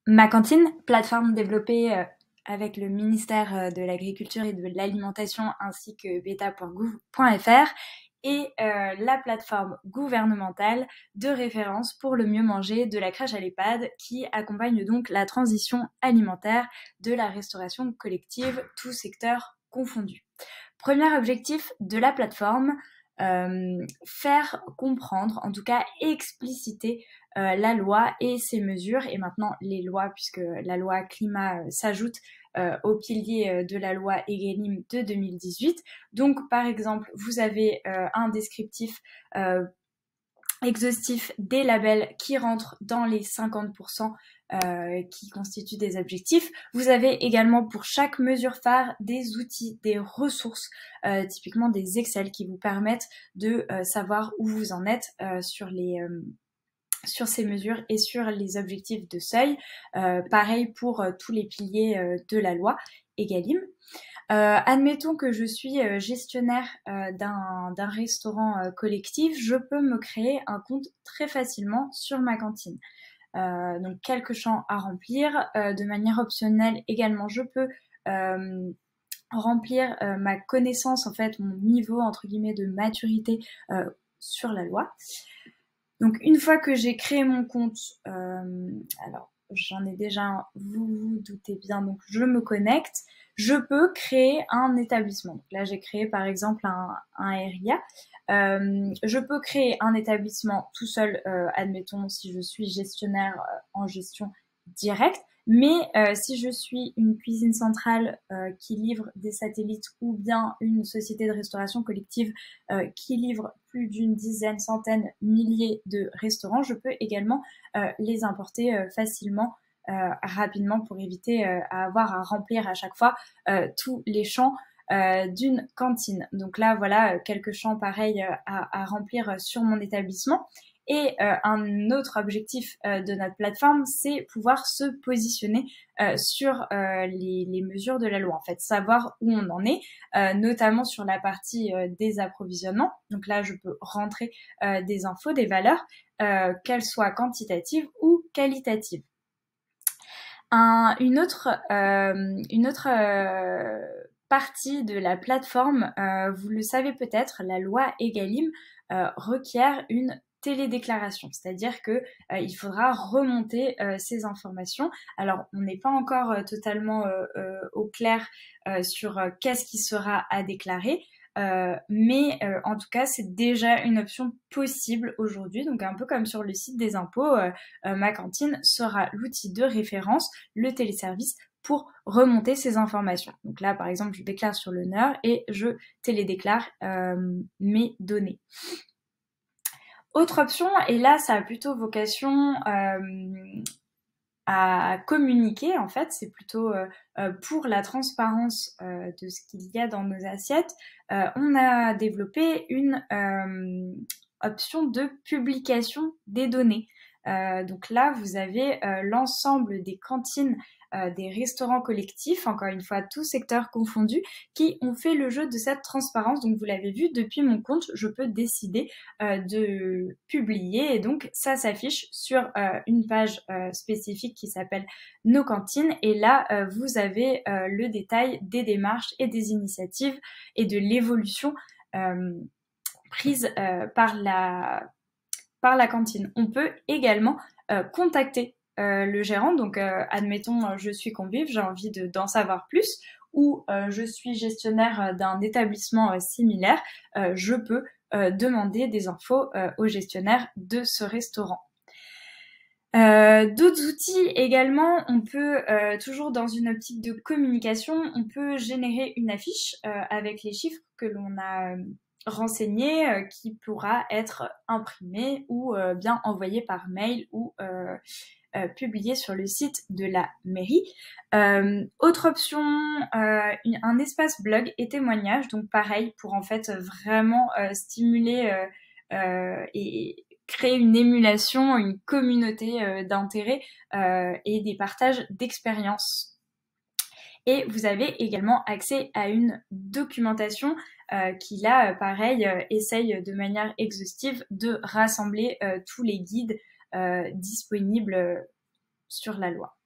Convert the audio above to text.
Ma cantine, plateforme développée avec le ministère de l'Agriculture et de l'Alimentation ainsi que beta.gouv.fr est la plateforme gouvernementale de référence pour le mieux manger de la crèche à l'EHPAD qui accompagne donc la transition alimentaire de la restauration collective, tous secteurs confondus. Premier objectif de la plateforme, faire comprendre, en tout cas expliciter la loi et ses mesures, et maintenant les lois, puisque la loi climat s'ajoute au pilier de la loi Egalim de 2018. Donc par exemple, vous avez un descriptif exhaustif des labels qui rentrent dans les 50% qui constituent des objectifs. Vous avez également pour chaque mesure phare des outils, des ressources, typiquement des Excel qui vous permettent de savoir où vous en êtes sur ces mesures et sur les objectifs de seuil. Pareil pour tous les piliers de la loi Egalim. Admettons que je suis gestionnaire d'un restaurant collectif, je peux me créer un compte très facilement sur ma cantine. Donc quelques champs à remplir. De manière optionnelle également, je peux remplir ma connaissance, en fait, mon niveau entre guillemets de maturité sur la loi. Donc une fois que j'ai créé mon compte, alors j'en ai déjà un, vous vous doutez bien, donc je me connecte, je peux créer un établissement. Donc là j'ai créé par exemple un RIA. Je peux créer un établissement tout seul, admettons si je suis gestionnaire en gestion directe, mais si je suis une cuisine centrale qui livre des satellites ou bien une société de restauration collective qui livre plus d'une dizaine, centaine, milliers de restaurants, je peux également les importer facilement, rapidement pour éviter à avoir à remplir à chaque fois tous les champs d'une cantine. Donc là, voilà, quelques champs pareils à remplir sur mon établissement. Et un autre objectif de notre plateforme, c'est pouvoir se positionner sur les mesures de la loi, en fait, savoir où on en est, notamment sur la partie des approvisionnements. Donc là, je peux rentrer des infos, des valeurs, qu'elles soient quantitatives ou qualitatives. Une autre partie de la plateforme, vous le savez peut-être, la loi Egalim requiert une télédéclaration, c'est-à-dire que il faudra remonter ces informations. Alors, on n'est pas encore totalement au clair sur qu'est-ce qui sera à déclarer, mais en tout cas, c'est déjà une option possible aujourd'hui. Donc, un peu comme sur le site des impôts, ma cantine sera l'outil de référence, le téléservice, pour remonter ces informations. Donc là, par exemple, je déclare sur l'honneur et je télédéclare mes données. Autre option, et là, ça a plutôt vocation à communiquer, en fait, c'est plutôt pour la transparence de ce qu'il y a dans nos assiettes. On a développé une option de publication des données. Donc là, vous avez l'ensemble des cantines, des restaurants collectifs, encore une fois, tous secteurs confondus, qui ont fait le jeu de cette transparence. Donc vous l'avez vu, depuis mon compte, je peux décider de publier et donc ça s'affiche sur une page spécifique qui s'appelle Nos cantines et là, vous avez le détail des démarches et des initiatives et de l'évolution prise par la cantine. On peut également contacter le gérant. Donc, admettons, je suis convive, j'ai envie d'en savoir plus, ou je suis gestionnaire d'un établissement similaire, je peux demander des infos au gestionnaire de ce restaurant. D'autres outils également, on peut, toujours dans une optique de communication, on peut générer une affiche avec les chiffres que l'on a renseigné qui pourra être imprimé ou bien envoyé par mail ou publié sur le site de la mairie. Autre option, un espace blog et témoignage, donc pareil pour en fait vraiment stimuler et créer une émulation, une communauté d'intérêt et des partages d'expériences. Et vous avez également accès à une documentation qui là, pareil, essaye de manière exhaustive de rassembler tous les guides disponibles sur la loi.